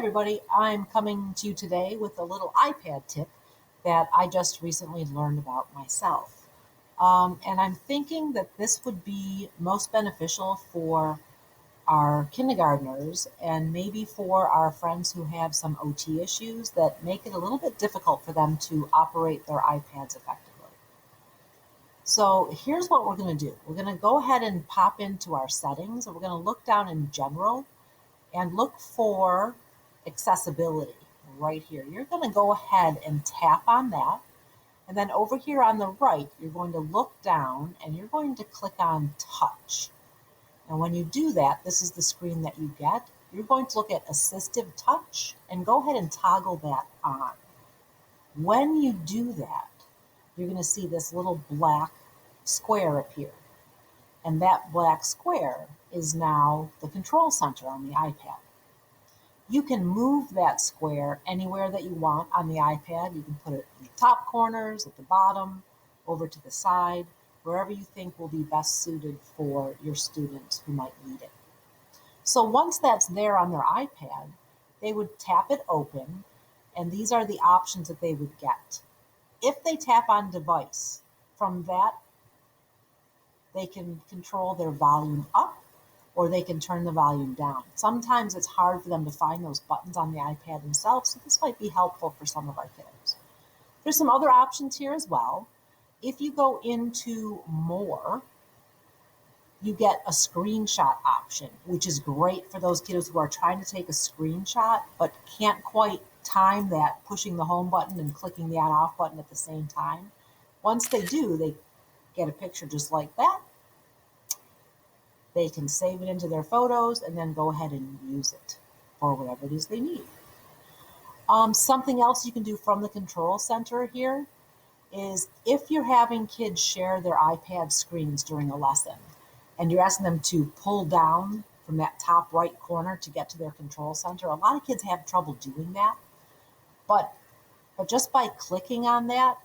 everybody, I'm coming to you today with a little iPad tip that I just recently learned about myself. And I'm thinking that this would be most beneficial for our kindergartners and maybe for our friends who have some OT issues that make it a little bit difficult for them to operate their iPads effectively. So here's what we're going to do. We're going to go ahead and pop into our settings, and we're going to look down in general and look for accessibility right here. You're going to go ahead and tap on that. And then over here on the right, you're going to look down and you're going to click on touch. And when you do that, this is the screen that you get. You're going to look at assistive touch and go ahead and toggle that on. When you do that, you're going to see this little black square appear. And that black square is now the control center on the iPad. You can move that square anywhere that you want on the iPad. You can put it in the top corners, at the bottom, over to the side, wherever you think will be best suited for your students who might need it. So once that's there on their iPad, they would tap it open, and these are the options that they would get. If they tap on device, from that, they can control their volume up or they can turn the volume down. Sometimes it's hard for them to find those buttons on the iPad themselves, so this might be helpful for some of our kiddos. There's some other options here as well. If you go into more, you get a screenshot option, which is great for those kiddos who are trying to take a screenshot but can't quite time that pushing the home button and clicking the on-off button at the same time. Once they do, they get a picture just like that. They can save it into their photos and then go ahead and use it for whatever it is they need. Something else you can do from the control center here is if you're having kids share their iPad screens during a lesson and you're asking them to pull down from that top right corner to get to their control center, a lot of kids have trouble doing that. But just by clicking on that,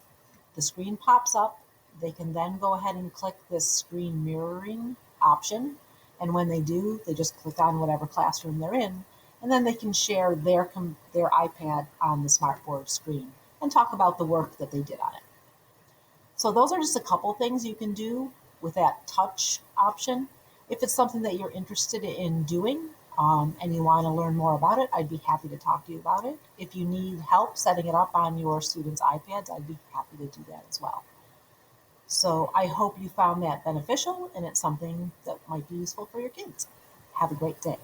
the screen pops up. They can then go ahead and click this screen mirroring option. And when they do, they just click on whatever classroom they're in, and then they can share their iPad on the smartboard screen and talk about the work that they did on it. So those are just a couple things you can do with that touch option. If it's something that you're interested in doing and you want to learn more about it, I'd be happy to talk to you about it. If you need help setting it up on your students' iPads, I'd be happy to do that as well. So I hope you found that beneficial and it's something that might be useful for your kids. Have a great day.